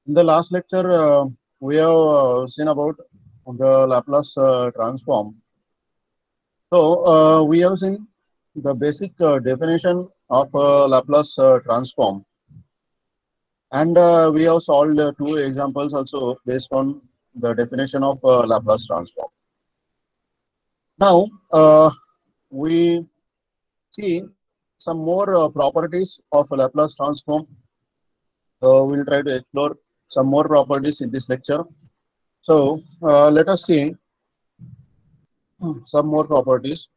In the last lecture, we have seen about the Laplace transform. So we have seen the basic definition of Laplace transform, and we have solved two examples also based on the definition of Laplace transform. Now we see some more properties of Laplace transform. So we'll try to explore some more properties in this lecture. So let us see some more properties.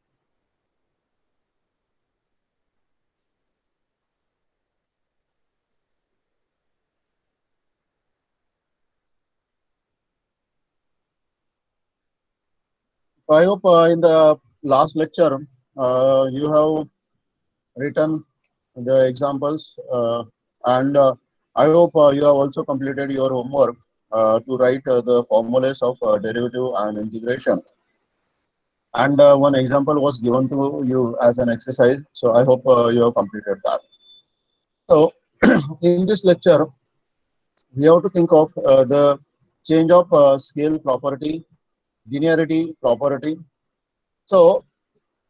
I hope in the last lecture you have written the examples and I hope you have also completed your homework to write the formulas of derivative and integration. And one example was given to you as an exercise. So I hope you have completed that. So in this lecture, we have to think of the change of scale property, linearity property. So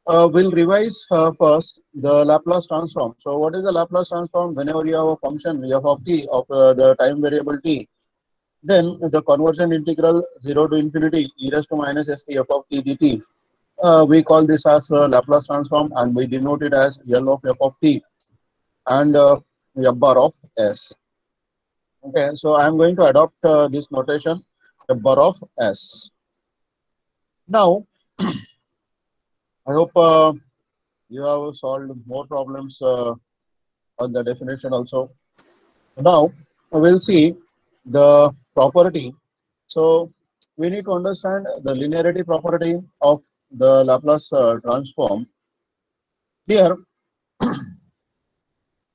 we'll revise first the Laplace transform. So what is the Laplace transform? Whenever you have a function f of t of the time variable t, then the conversion integral 0 to infinity e raised to minus st f of t dt. We call this as Laplace transform, and we denote it as L of f of t and f bar of s. Okay, so I'm going to adopt this notation f bar of s. Now, I hope you have solved more problems on the definition also. Now, we'll see the property. So, we need to understand the linearity property of the Laplace transform. Here,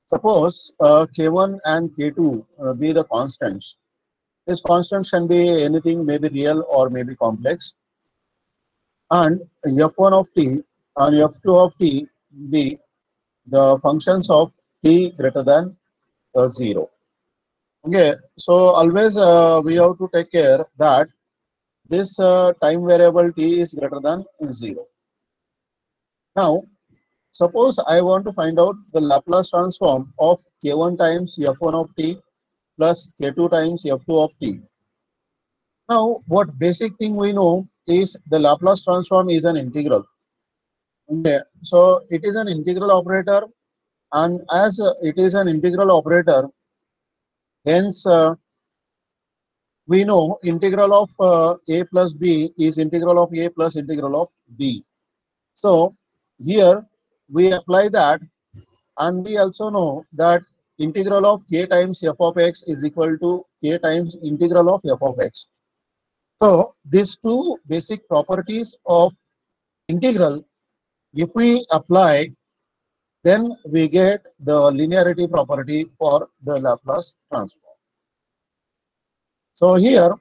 suppose K1 and K2 be the constants. This constants can be anything, maybe real or maybe complex. And f1 of t and f2 of t be the functions of t greater than 0. Okay, so always we have to take care that this time variable t is greater than 0. Now, suppose I want to find out the Laplace transform of k1 times f1 of t plus k2 times f2 of t. Now, what basic thing we know is the Laplace transform is an integral. Okay, so it is an integral operator, and as it is an integral operator, hence we know integral of a plus b is integral of a plus integral of b. So here we apply that, and we also know that integral of k times f of x is equal to k times integral of f of x. So these two basic properties of integral, if we apply, then we get the linearity property for the Laplace transform. So here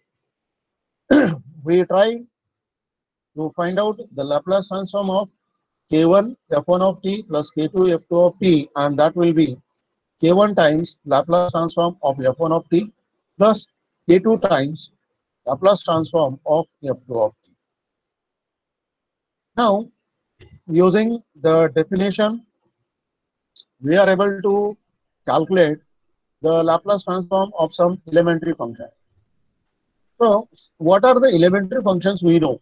we try to find out the Laplace transform of k1 f1 of t plus k2 f2 of t, and that will be k1 times Laplace transform of f1 of t plus k2 times Laplace transform of f2 of t. Now, using the definition, we are able to calculate the Laplace transform of some elementary function. So, what are the elementary functions we know?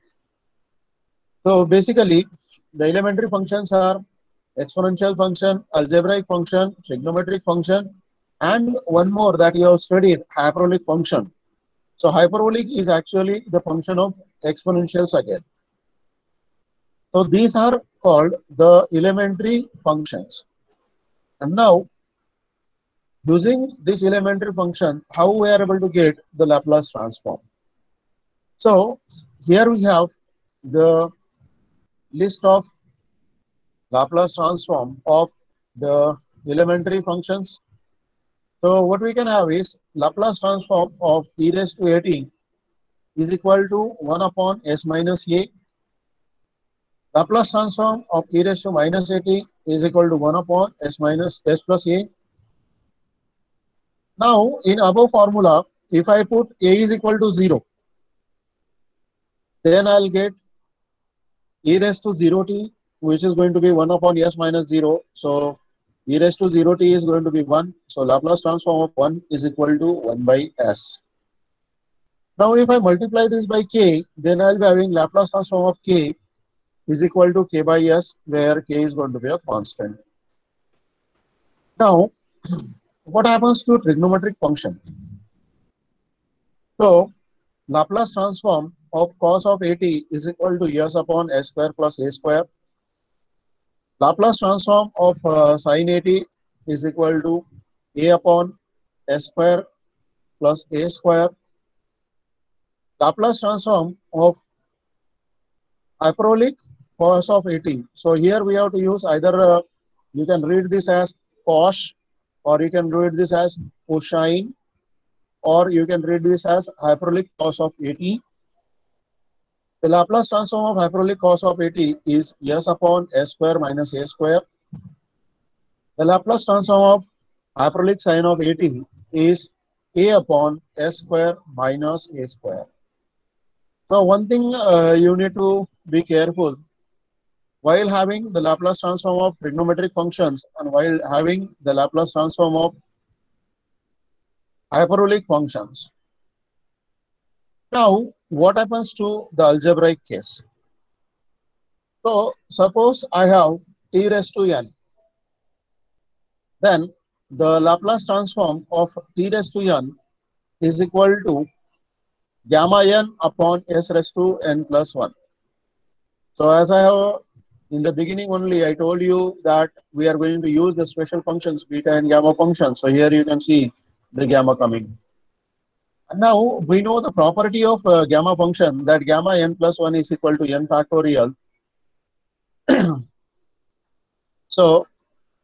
So, basically, the elementary functions are exponential function, algebraic function, trigonometric function, and one more that you have studied, hyperbolic function. So, hyperbolic is actually the function of exponentials again. So, these are called the elementary functions. And now, using this elementary function, how we are able to get the Laplace transform? So, here we have the list of Laplace transform of the elementary functions. So what we can have is Laplace transform of e raised to at is equal to 1 upon s minus a. Laplace transform of e raised to minus at is equal to 1 upon s minus s plus a. Now in above formula, if I put a is equal to 0, then I'll get e raised to 0t, which is going to be 1 upon s minus 0. So e raised to 0t is going to be 1. So Laplace transform of 1 is equal to 1 by s. Now if I multiply this by k, then I'll be having Laplace transform of k is equal to k by s, where k is going to be a constant. Now, what happens to trigonometric function? So Laplace transform of cos of at is equal to s upon s square plus a square. Laplace transform of sin at is equal to a upon s square plus a square. Laplace transform of hyperbolic cos of at. So here we have to use either you can read this as cos, or you can read this as cosine, or you can read this as hyperbolic cos of at. The Laplace transform of hyperbolic cos of at is s upon s square minus a square. The Laplace transform of hyperbolic sine of at is a upon s square minus a square. So one thing you need to be careful while having the Laplace transform of trigonometric functions and while having the Laplace transform of hyperbolic functions. Now, what happens to the algebraic case? So suppose I have t raised to n, then the Laplace transform of t raised to n is equal to gamma n upon s raised to n plus 1. So as I have in the beginning only, I told you that we are going to use the special functions beta and gamma functions. So here you can see the gamma coming. And now we know the property of gamma function, that gamma n plus 1 is equal to n factorial. So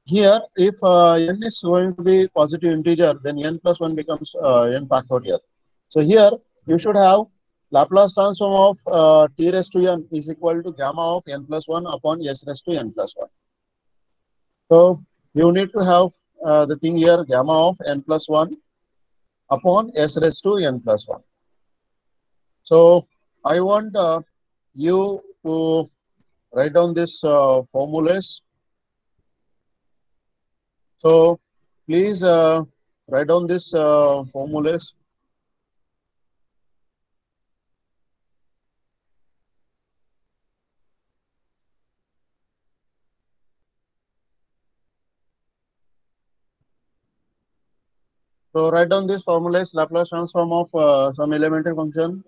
here, if n is going to be positive integer, then n plus 1 becomes n factorial. So here you should have Laplace transform of t raised to n is equal to gamma of n plus 1 upon s raised to n plus 1. So you need to have the thing here, gamma of n plus 1 upon s raised to n plus 1. So I want you to write down this formulas. So please write down this formulas. So write down this formulas, Laplace transform of some elementary function.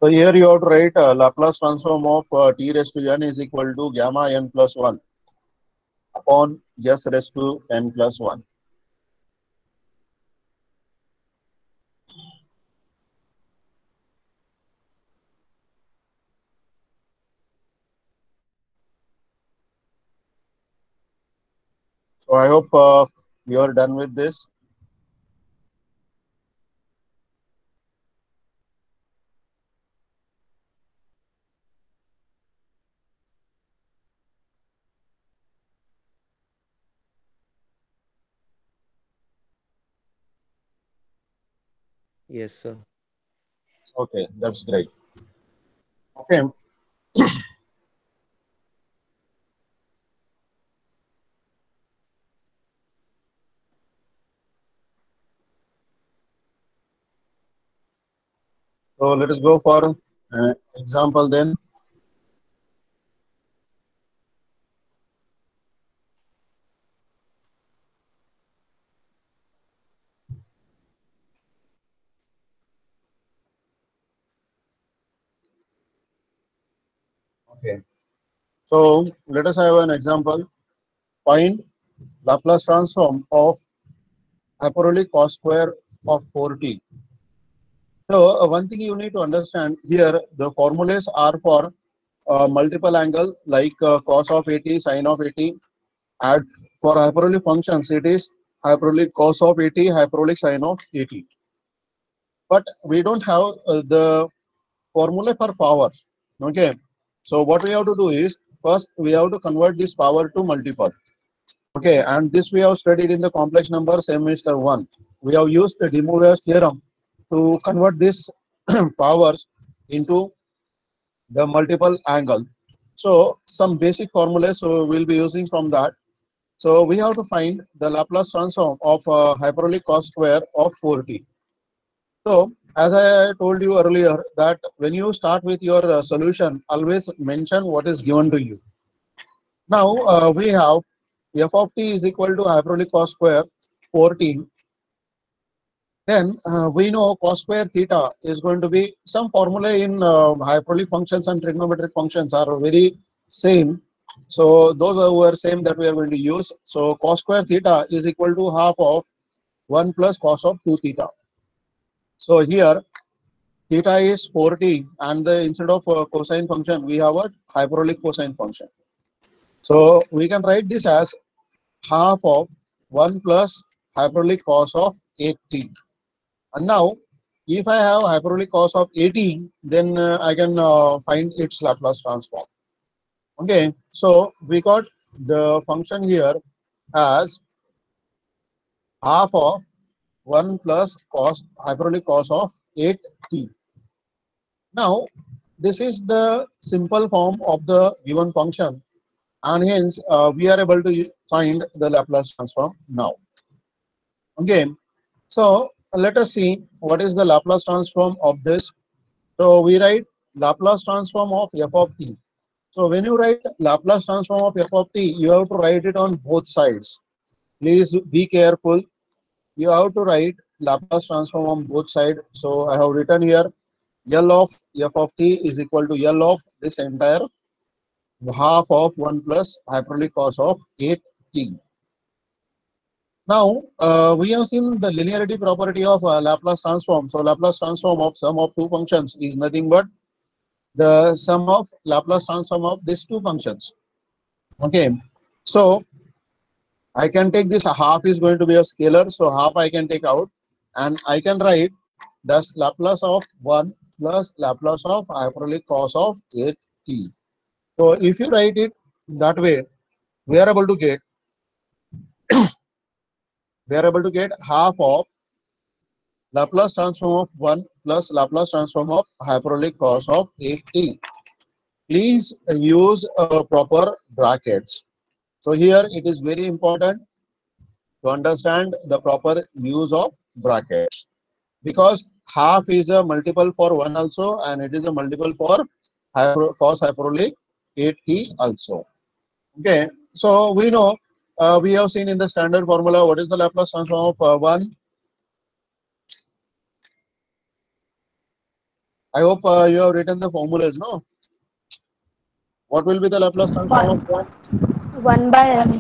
So here you have to write Laplace transform of t raised to n is equal to gamma n plus 1 upon s raised to n plus 1. So I hope you are done with this. Yes, sir. Okay, that's great. Okay, so let us go for example then. Okay. So let us have an example. Find Laplace transform of hyperbolic cos square of 4t. So one thing you need to understand here, the formulas are for multiple angle like cos of 80, sine of 80. And for hyperbolic functions, it is hyperbolic cos of 80, hyperbolic sine of 80. But we don't have the formula for powers. Okay. So what we have to do is first we have to convert this power to multiple. Okay, and this we have studied in the complex number semester 1. We have used the De Moivre's theorem to convert this powers into the multiple angle. So some basic formulas so we'll be using from that. So we have to find the Laplace transform of hyperbolic cos square of 4t. So as I told you earlier that when you start with your solution, always mention what is given to you. Now we have f of t is equal to hyperbolic cos square 4t. Then we know cos square theta is going to be some formula in hyperbolic functions and trigonometric functions are very same. So those who are same that we are going to use. So cos square theta is equal to half of 1 plus cos of 2 theta. So here theta is 4t and instead of cosine function we have a hyperbolic cosine function. So we can write this as half of 1 plus hyperbolic cos of 8t. And now, if I have hyperbolic cos of 80, then I can find its Laplace transform. Okay, so we got the function here as half of 1 plus cos hyperbolic cos of 8t. Now, this is the simple form of the given function, and hence we are able to find the Laplace transform now. Okay, so let us see what is the Laplace transform of this. So we write Laplace transform of f of t. So when you write Laplace transform of f of t, you have to write it on both sides. Please be careful. You have to write Laplace transform on both sides. So I have written here L of f of t is equal to L of this entire half of 1 plus hyperbolic cos of 8t. Now, we have seen the linearity property of Laplace transform. So Laplace transform of sum of two functions is nothing but the sum of Laplace transform of these two functions. Okay, so I can take this half is going to be a scalar, so half I can take out and I can write thus Laplace of 1 plus Laplace of hyperbolic cos of 8t. So if you write it that way, we are able to get half of Laplace transform of 1 plus Laplace transform of hyperbolic cos of 8t. Please use proper brackets. So here it is very important to understand the proper use of brackets because half is a multiple for 1 also and it is a multiple for cos hyperbolic 8t also. Okay, so we know we have seen in the standard formula what is the Laplace transform of 1. I hope you have written the formulas, no? What will be the Laplace transform of 1? 1 by s.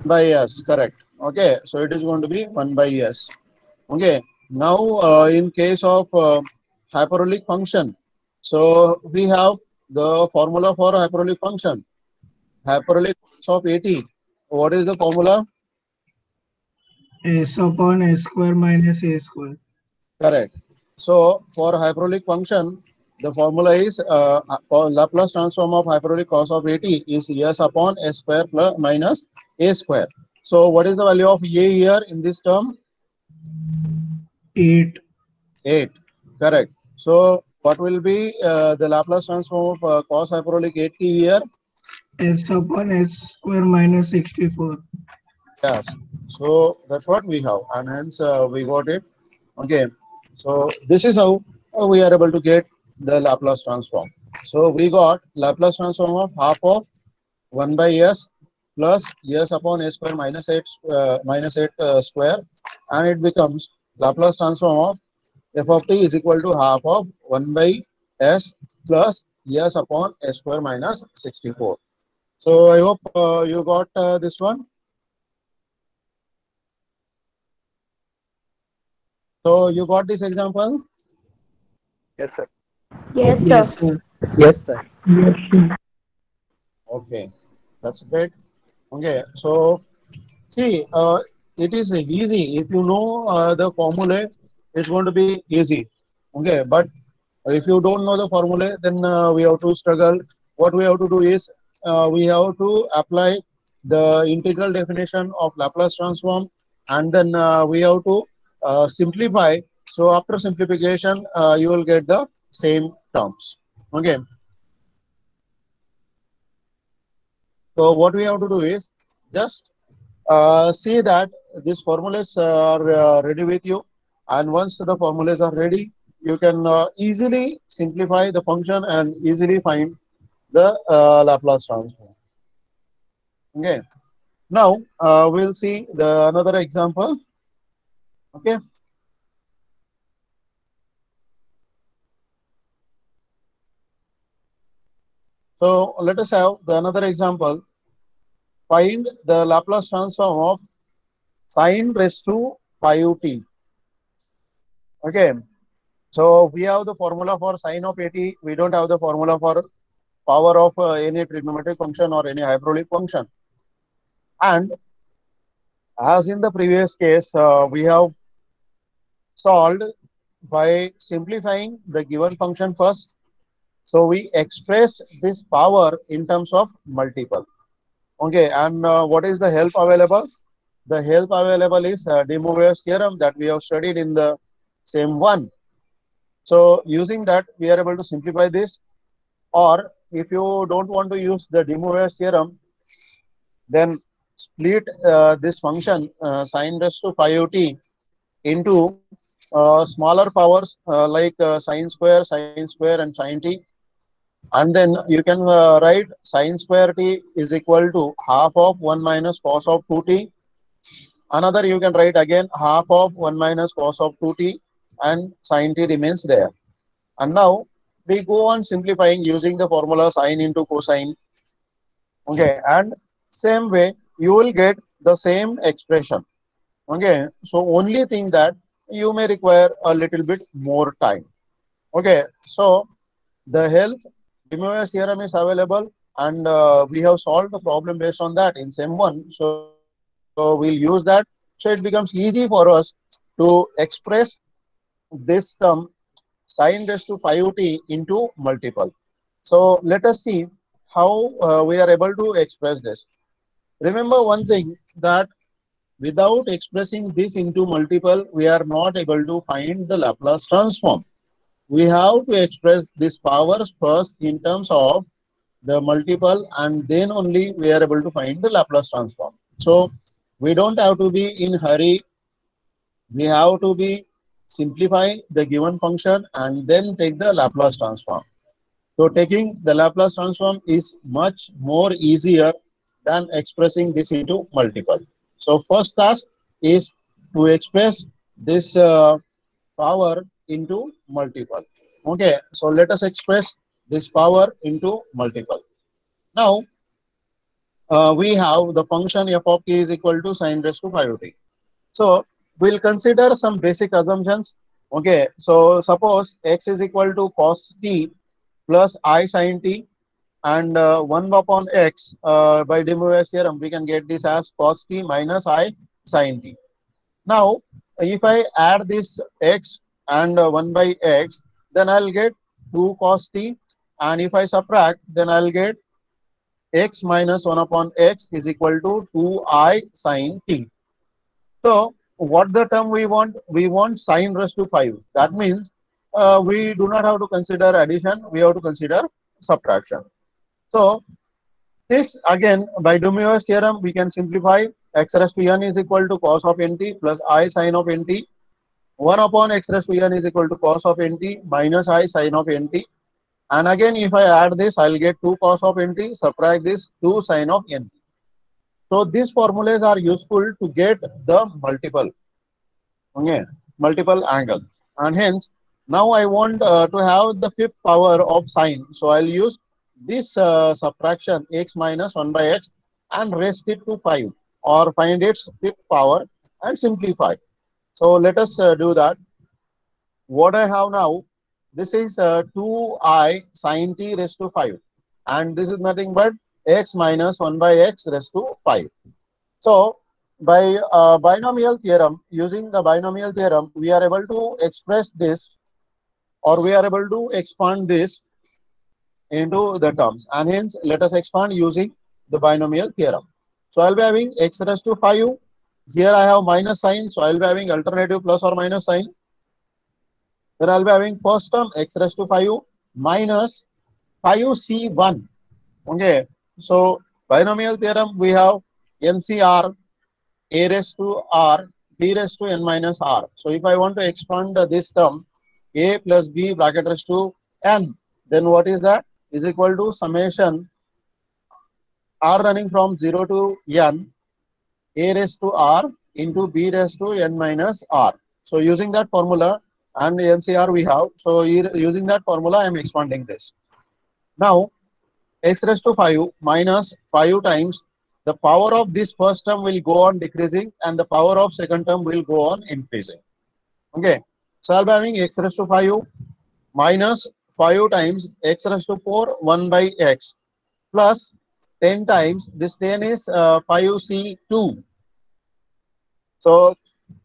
By s, correct. Okay, so it is going to be 1 by s. Okay, now in case of hyperbolic function, so we have the formula for hyperbolic function. Hyperbolic of 80. What is the formula? S upon s square minus a square. Correct. So for hyperbolic function, the formula is for Laplace transform of hyperbolic cos of 80 is s upon s square plus minus a square. So what is the value of a here in this term? 8. 8. Correct. So what will be the Laplace transform of cos hyperbolic 80 here? S upon s square minus 64. Yes. So that's what we have, and hence we got it. Okay. So this is how we are able to get the Laplace transform. So we got Laplace transform of half of 1 by s plus s upon s square minus 8 square, and it becomes Laplace transform of f of t is equal to half of 1 by s plus s upon s square minus 64. So I hope you got this one. So you got this example? Yes, sir. Yes, sir. Yes, sir. Yes, sir. Yes, sir. Okay, that's great. Okay, so see, it is easy. If you know the formula, it's going to be easy. Okay, but if you don't know the formula, then we have to struggle. What we have to do is we have to apply the integral definition of Laplace transform, and then we have to simplify. So after simplification, you will get the same terms. Okay. So what we have to do is just see that these formulas are ready with you, and once the formulas are ready, you can easily simplify the function and easily find the Laplace transform. Okay. Now we'll see the another example. Okay. So let us have the another example. Find the Laplace transform of sine raised to 5t. Okay. So we have the formula for sine of 80. We don't have the formula for power of any trigonometric function or any hyperbolic function. And as in the previous case, we have solved by simplifying the given function first. So we express this power in terms of multiple. Okay, and what is the help available? The help available is De Moivre's theorem that we have studied in the same one. So using that, we are able to simplify this. Or if you don't want to use the De Moivre's theorem, then split this function sine raised to 5t into smaller powers like sine square, and sine t. And then you can write sine square t is equal to half of 1 minus cos of 2t. Another you can write again half of 1 minus cos of 2t, and sine t remains there. And now we go on simplifying using the formula sine into cosine. Okay, and same way you will get the same expression. Okay, so only thing that you may require a little bit more time. Okay, so the help De Moivre's theorem is available, and we have solved the problem based on that in same one. So we'll use that. So it becomes easy for us to express this term sine raised to 5t into multiple. So let us see how we are able to express this. Remember one thing, that without expressing this into multiple, we are not able to find the Laplace transform. We have to express these powers first in terms of the multiple, and then only we are able to find the Laplace transform. So we don't have to be in hurry. We have to be simplify the given function and then take the Laplace transform. So taking the Laplace transform is much more easier than expressing this into multiple. So first task is to express this power into multiple. Okay, so let us express this power into multiple. Now we have the function f of t is equal to sine raised to 5t. So we'll consider some basic assumptions. Okay, so suppose x is equal to cos t plus I sin t, and 1 upon x by De Moivre's theorem, we can get this as cos t minus I sin t. Now, if I add this x and 1 by x, then I'll get 2 cos t, and if I subtract, then I'll get x minus 1 upon x is equal to 2I sin t. So what the term we want? We want sine raised to 5. That means we do not have to consider addition, we have to consider subtraction. So this again by De Moivre's theorem we can simplify. X raised to n is equal to cos of nt plus I sin of nt. 1 upon x raised to n is equal to cos of nt minus I sin of nt. And again if I add this, I'll get 2 cos of nt, subtract this 2 sin of nt. So these formulas are useful to get the multiple, okay, multiple angle, and hence Now I want to have the fifth power of sine. So I'll use this subtraction x minus 1 by x and raise it to 5, or find its fifth power and simplify. So let us do that. What I have now, this is 2I sine t raised to 5, and this is nothing but x minus 1 by x raised to 5. So by binomial theorem, using the binomial theorem, we are able to express this, or we are able to expand this into the terms, and hence let us expand using the binomial theorem. So I'll be having x raised to 5. Here I have minus sign, so I'll be having alternative plus or minus sign. Then I'll be having first term x raised to 5 minus 5c1. Okay, so binomial theorem, we have NCR a raised to r b raised to n minus r. So if I want to expand this term, a plus b bracket raised to n, then what is that? Is equal to summation r running from 0 to n, a raised to r into b raised to n minus r. So using that formula and NCR we have, so using that formula I am expanding this. Now x raised to 5 minus 5 times the power of this first term will go on decreasing, and the power of second term will go on increasing. Okay, so I'll be having x raised to 5 minus 5 times x raised to 4 1 by x plus 10 times this 10 is 5c2. So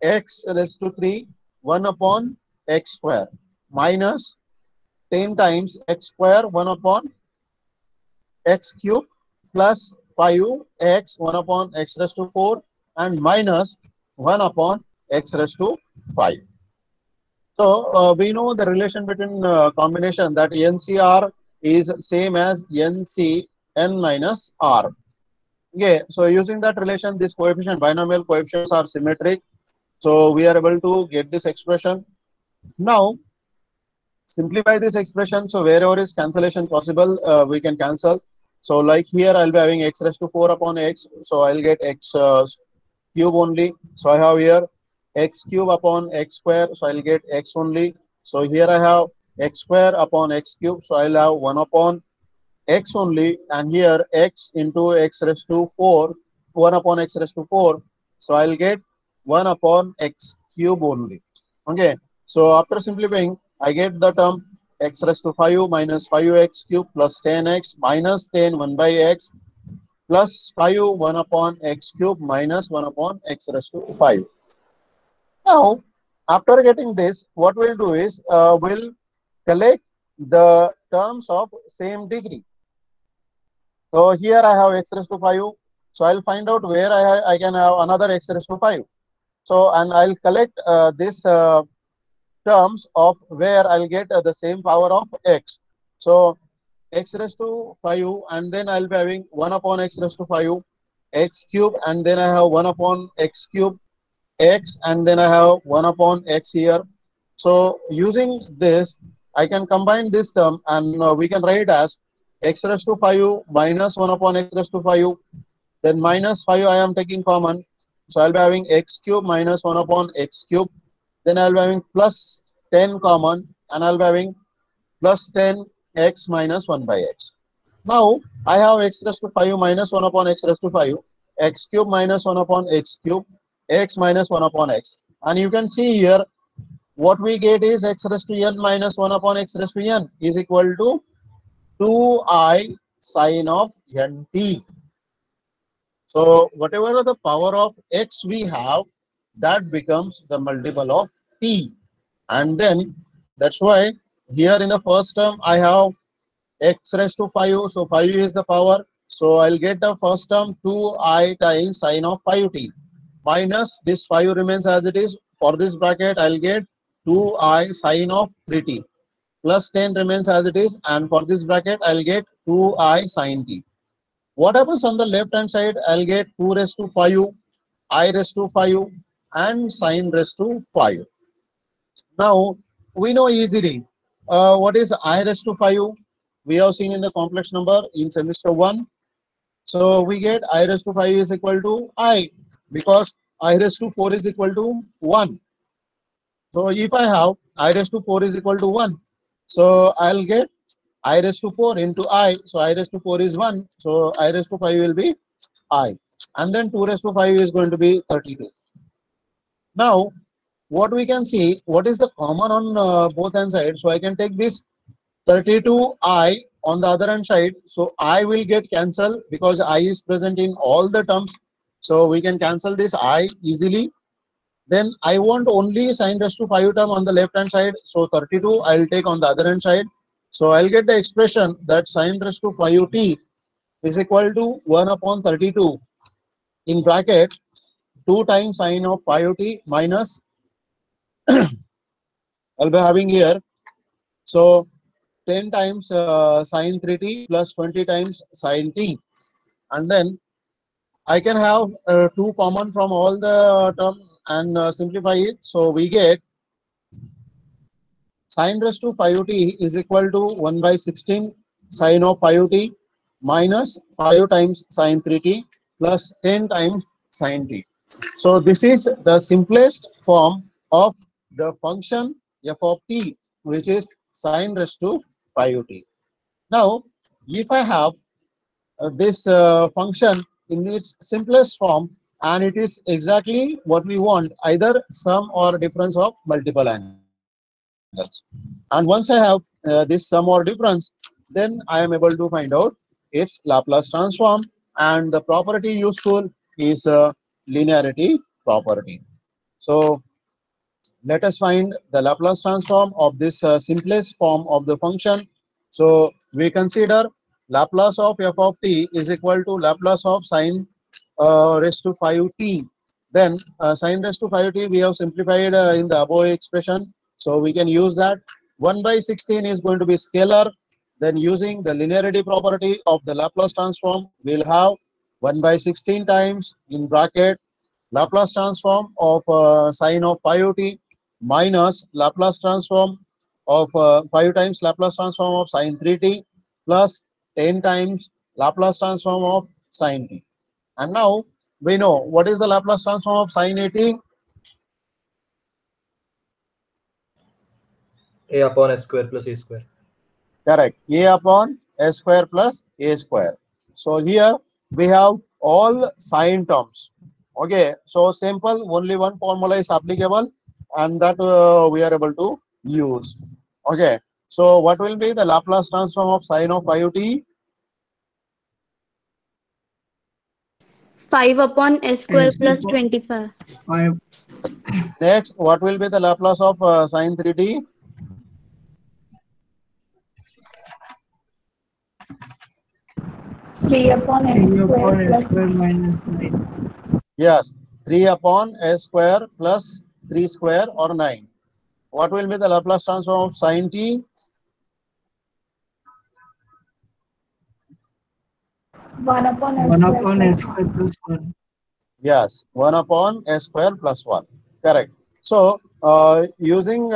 x raised to 3 1 upon x square minus 10 times x square 1 upon x cube plus 5x 1 upon x raised to 4 and minus 1 upon x raised to 5. So we know the relation between combination, that NCR is same as NC n minus r. Okay, so using that relation, this coefficient, binomial coefficients are symmetric. So we are able to get this expression. Now simplify this expression. So wherever is cancellation possible, we can cancel. So like here, I'll be having x raised to 4 upon x. So I'll get x cube only. So I have here x cube upon x square. So I'll get x only. So here I have x square upon x cube. So I'll have 1 upon x only. And here x into x raised to 4, 1 upon x raised to 4. So I'll get 1 upon x cube only. Okay. So after simplifying, I get the term x raised to 5 minus 5x cube plus 10x minus 10 1 by x plus 5 1 upon x cube minus 1 upon x raised to 5. Now, after getting this, what we'll do is we'll collect the terms of same degree. So here I have x raised to 5. So I'll find out where I can have another x raised to 5. So, and I'll collect this terms of where I'll get the same power of x. So x raised to 5, and then I'll be having 1 upon x raised to 5 x cube, and then I have 1 upon x cube x, and then I have 1 upon x here. So using this, I can combine this term, and we can write as x raised to 5 minus 1 upon x raised to 5, then minus 5 I am taking common. So I'll be having x cube minus 1 upon x cube. Then I'll be having plus 10 common, and I'll be having plus 10 x minus 1 by x. Now I have x raised to 5 minus 1 upon x raised to 5, x cube minus 1 upon x cube, x minus 1 upon x. And you can see here what we get is x raised to n minus 1 upon x raised to n is equal to 2I sine of nt. So whatever the power of x we have, that becomes the multiple of t. And then that's why here in the first term I have x raised to 5. So 5 is the power. So I'll get the first term 2I times sine of 5t minus this 5 remains as it is. For this bracket I'll get 2I sine of 3t plus 10 remains as it is, and for this bracket I'll get 2I sine t. What happens on the left hand side? I'll get 2 raised to 5, I raised to 5, and sine raised to 5. Now we know easily what is I raised to 5. We have seen in the complex number in semester 1. So we get I raised to 5 is equal to I, because I raised to 4 is equal to 1. So if I have I raised to 4 is equal to 1, so I'll get I raised to 4 into I. So I raised to 4 is 1. So I raised to 5 will be I. And then 2 raised to 5 is going to be 32. Now, what we can see, what is the common on both hand sides? So I can take this 32I on the other hand side. So I will get cancelled because I is present in all the terms. So we can cancel this I easily. Then I want only sine raised to 5 term on the left hand side. So 32 I'll take on the other hand side. So I'll get the expression that sine raised to 5t is equal to 1 upon 32 in bracket 2 times sine of 5t minus I'll be having here. So 10 times sine 3t plus 20 times sine t. And then I can have 2 common from all the term and simplify it. So we get sine raised to 5t is equal to 1 by 16 sine of 5t minus 5 times sine 3t plus 10 times sine t. So this is the simplest form of the function f of t, which is sine raised to 5t. Now, if I have this function in its simplest form, and it is exactly what we want, either sum or difference of multiple angles. And once I have this sum or difference, then I am able to find out its Laplace transform, and the property useful is linearity property. So let us find the Laplace transform of this simplest form of the function. So we consider Laplace of f of t is equal to Laplace of sine raised to 5t. Then sine raised to 5t we have simplified in the above expression. So we can use that. 1 by 16 is going to be scalar. Then using the linearity property of the Laplace transform, we'll have 1 by 16 times in bracket Laplace transform of sine of 5t minus Laplace transform of 5 times Laplace transform of sine 3t plus 10 times Laplace transform of sine t. And now we know what is the Laplace transform of sine 80. A upon S square plus A square. Correct. A upon S square plus A square. So here we have all sine terms. Okay. So simple, only one formula is applicable, and that we are able to use. Okay. So what will be the Laplace transform of sine of 5t? 5 upon s square S plus upon 25. 5 Next, what will be the Laplace of sine 3t? 3 upon s 3 square upon S plus square minus 9. Yes, 3 upon S square plus 3 square or 9. What will be the Laplace transform of sine t? 1 upon s 1 square upon plus S square plus 1. Yes, 1 upon S square plus 1. Correct. So, using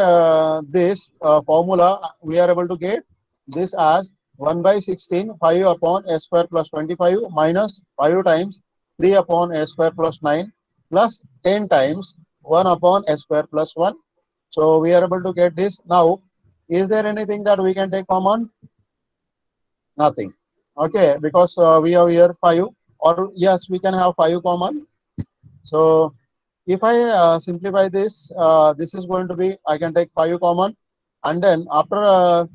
this formula, we are able to get this as 1 by 16, 5 upon S square plus 25 minus 5 times 3 upon S square plus 9 plus 10 times 1 upon S square plus 1. So, we are able to get this. Now, is there anything that we can take common? Nothing. Okay, because we have here 5, or yes, we can have 5 common. So if I simplify this, this is going to be, I can take 5 common, and then after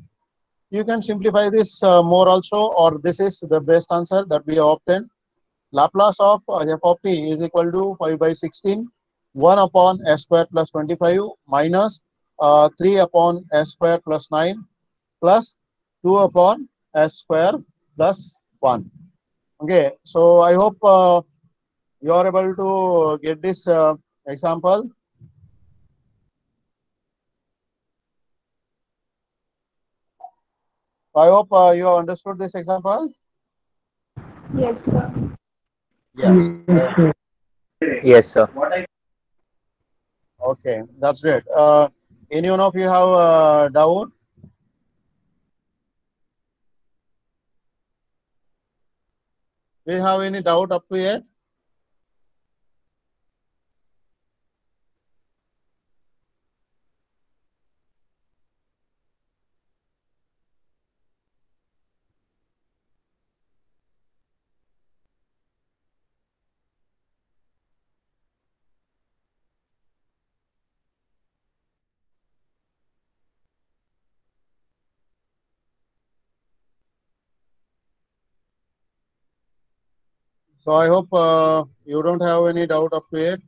you can simplify this more also, or this is the best answer that we have obtained. Laplace of f of t is equal to 5 by 16, 1 upon s square plus 25 minus 3 upon s square plus 9 plus 2 upon s square plus 1. Okay, so I hope you are able to get this example. I hope you have understood this example. yes sir. Yes. Yes, sir. Okay, that's great. Any one of you have doubt? Do you have any doubt up to yet? So I hope you don't have any doubt up to it.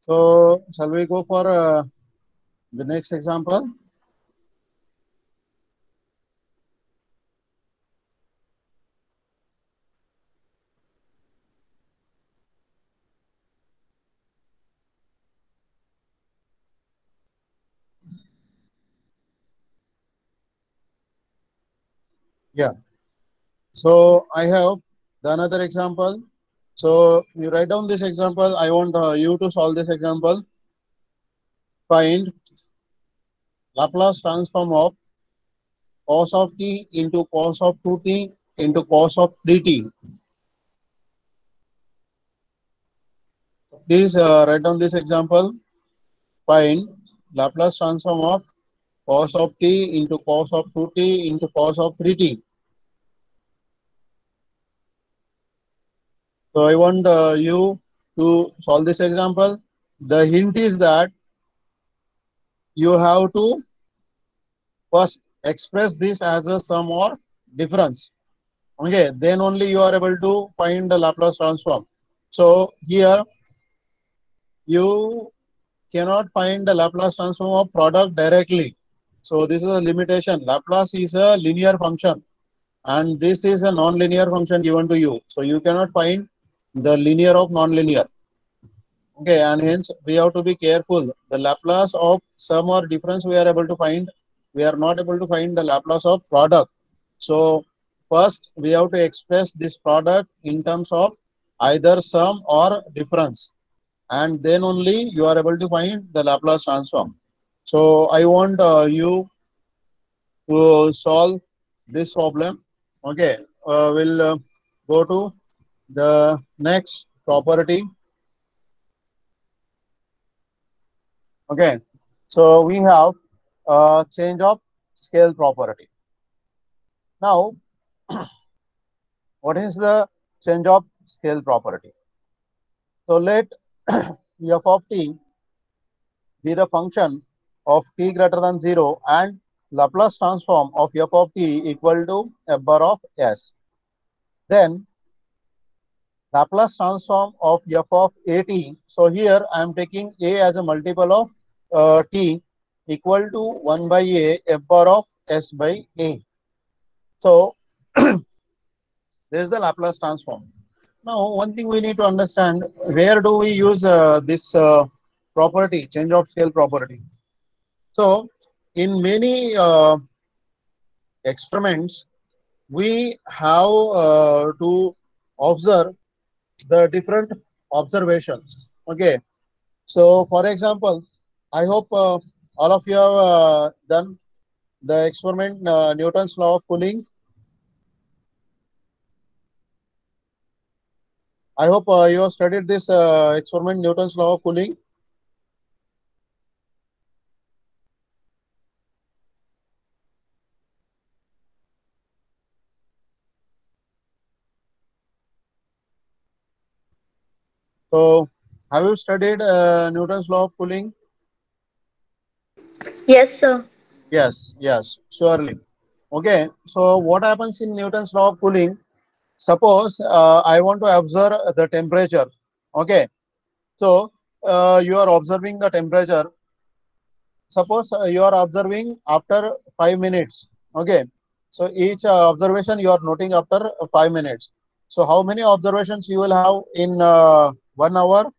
So shall we go for the next example? Yeah. So I have the another example. So you write down this example. I want you to solve this example. Find Laplace transform of cos of t into cos of 2t into cos of 3t. Please write down this example. Find Laplace transform of cos of t into cos of 2t into cos of 3t. So I want you to solve this example. The hint is that you have to first express this as a sum or difference. Okay, then only you are able to find the Laplace transform. So here you cannot find the Laplace transform of product directly. So this is a limitation. Laplace is a linear function and this is a non-linear function given to you. So you cannot find the linear of non-linear. Okay, and hence we have to be careful. The Laplace of sum or difference we are able to find. We are not able to find the Laplace of product. So first we have to express this product in terms of either sum or difference, and then only you are able to find the Laplace transform. So I want you to solve this problem. Okay, we'll go to the next property. Okay, so we have change of scale property. Now, what is the change of scale property? So let f of t be the function of t greater than 0 and Laplace transform of f of t equal to f bar of s. Then Laplace transform of f of at. So here I am taking a as a multiple of t equal to 1 by a f bar of s by a. So this is the Laplace transform. Now one thing we need to understand, where do we use this property, change of scale property? So in many experiments we have to observe the different observations. Okay, so for example, I hope all of you have done the experiment Newton's law of cooling. I hope you have studied this experiment Newton's law of cooling. So have you studied Newton's law of cooling? Yes, sir. Yes, surely. Okay, so what happens in Newton's law of cooling? Suppose I want to observe the temperature. Okay, so you are observing the temperature. Suppose you are observing after 5 minutes. Okay, so each observation you are noting after 5 minutes. So how many observations you will have in 1 hour?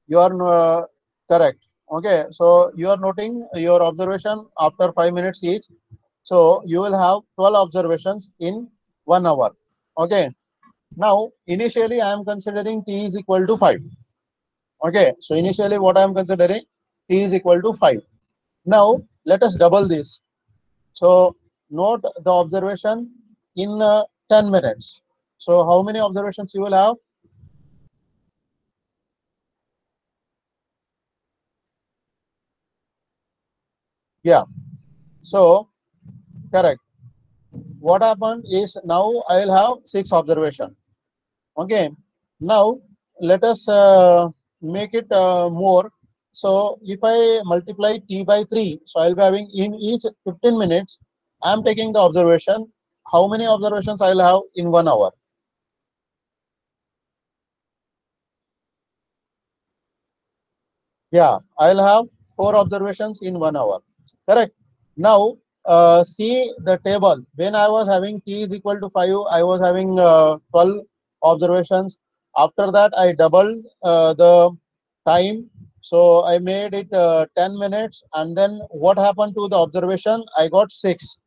You are correct. Okay, so you are noting your observation after 5 minutes each. So you will have 12 observations in 1 hour. Okay, now initially I am considering t is equal to 5. Okay, so initially what I am considering, t is equal to 5. Now let us double this. So note the observation in 10 minutes. So how many observations you will have? Yeah. So correct. What happened is now I will have 6 observation. Okay. Now let us make it more. So if I multiply t by 3, so I will be having in each 15 minutes, I am taking the observation. How many observations I will have in 1 hour? Yeah, I will have 4 observations in 1 hour. Correct. Now see the table. When I was having t is equal to 5, I was having 12 observations. After that, I doubled the time. So I made it 10 minutes. And then what happened to the observation? I got 6.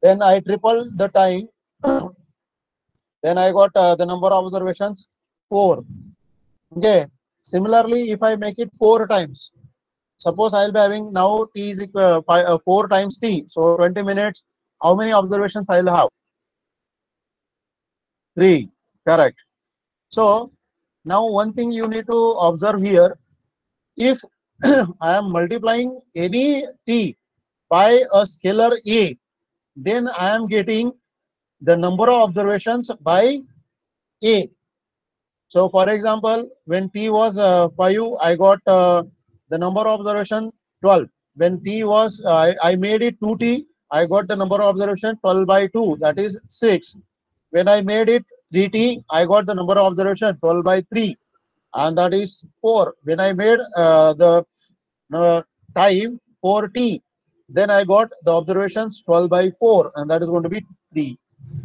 Then I tripled the time. Then I got the number of observations 4. Okay. Similarly, if I make it 4 times, suppose I'll be having now t is equal 4 times t, so 20 minutes. How many observations I'll have? 3. Correct. So now one thing you need to observe here: if I am multiplying any t by a scalar a, then I am getting the number of observations by a. So for example, when t was 5, I got the number of observation 12. When t was, I made it 2t, I got the number of observation 12 by 2, that is 6. When I made it 3t, I got the number of observation 12 by 3, and that is 4. When I made the uh, time 4t, then I got the observations 12 by 4, and that is going to be 3.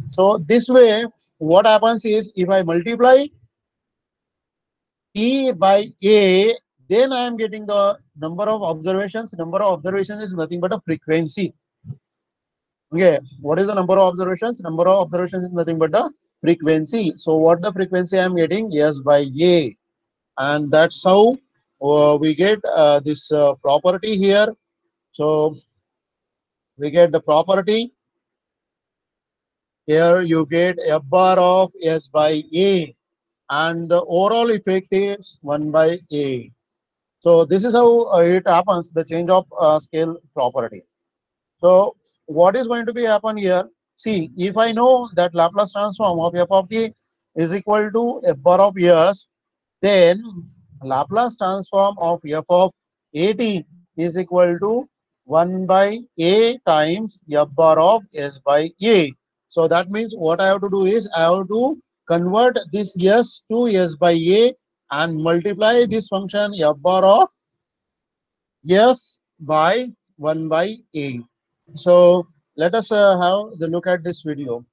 So this way, what happens is if I multiply T by A, then I am getting the number of observations. Number of observations is nothing but a frequency. Okay, what is the number of observations? Number of observations is nothing but the frequency. So what the frequency I am getting? S by A, and that's how we get this property here. So we get the property here. You get F bar of S by A, and the overall effect is 1 by A. So this is how it happens, the change of scale property. So what is going to be happen here? See, if I know that Laplace transform of f of t is equal to f bar of s, then Laplace transform of f of at is equal to 1 by a times f bar of s by a. So that means what I have to do is I have to convert this s to s by a and multiply this function f bar of s by 1 by a. So let us have the look at this video.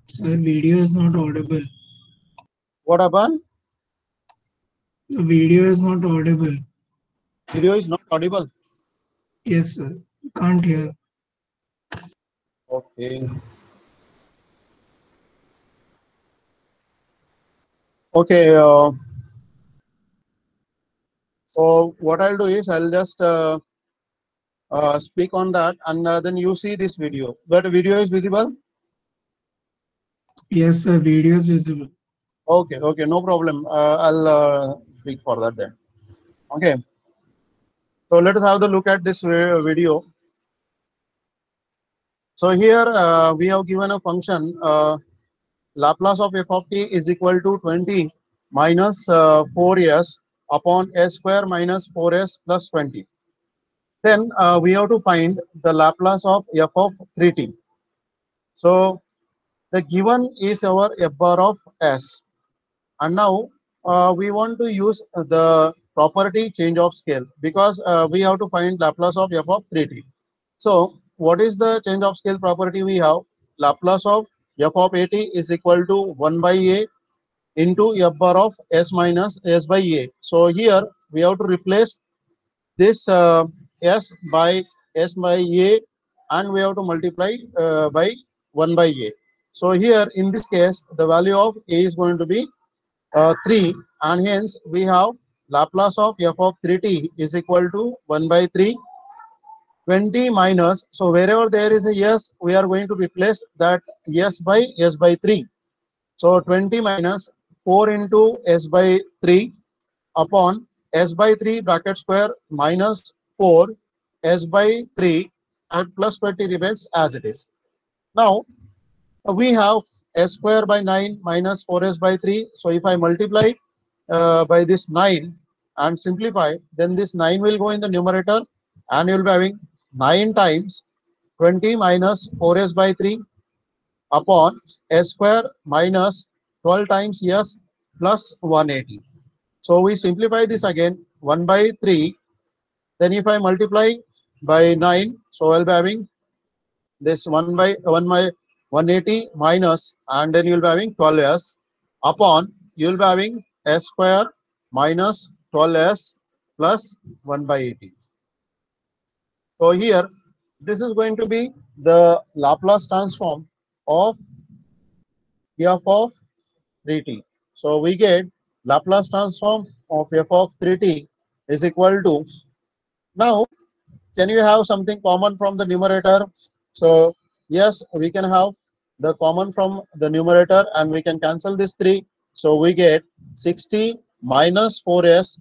Sir, video is not audible. What happened? The video is not audible. Video is not audible. Yes, sir. Can't hear. Okay. Okay. So what I'll do is I'll just speak on that, and then you see this video. But video is visible. Yes, sir. Video is visible. Okay. Okay. No problem. I'll speak for that then. Okay. So let us have the look at this video. So here we have given a function. Laplace of f of t is equal to 20 minus 4s upon s square minus 4s plus 20. Then we have to find the Laplace of f of 3t. So the given is our f bar of s, and now we want to use the property change of scale, because we have to find Laplace of f of 3t. So what is the change of scale property we have? Laplace of f of at is equal to 1 by a into f bar of s minus s by a. So here we have to replace this s by a and we have to multiply by 1 by a. So here in this case, the value of a is going to be 3, and hence we have Laplace of f of 3t is equal to 1 by 3. 20 minus, so wherever there is a s, we are going to replace that s by 3. So 20 minus 4 into s by 3 upon s by 3 bracket square minus 4 s by 3 and plus 20 remains as it is. Now we have s square by 9 minus 4s by 3. So if I multiply by this 9 and simplify, then this 9 will go in the numerator and you will be having 9 times 20 minus 4s by 3 upon s square minus 12 times s plus 180. So we simplify this again, 1 by 3. Then if I multiply by 9, so I'll be having this 1 by 180 minus, and then you'll be having 12s upon, you'll be having s square minus 12s plus 1 by 80. So here, this is going to be the Laplace transform of f of 3t. So we get Laplace transform of f of 3t is equal to, now can you have something common from the numerator? So yes, we can have the common from the numerator and we can cancel this 3. So we get 60 minus 4s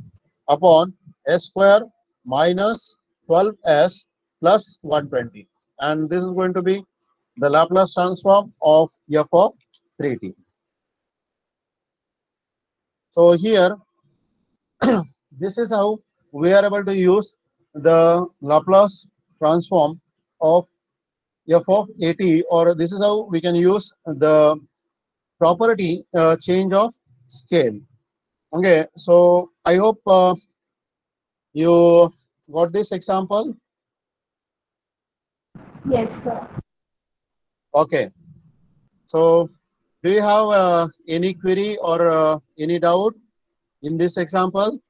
upon s square minus 12s plus 120. And this is going to be the Laplace transform of f of 3t. So here, this is how we are able to use the Laplace transform of f of 80, or this is how we can use the property change of scale. Okay, so I hope you got this example. Yes, sir. Okay, so do you have any query or any doubt in this example?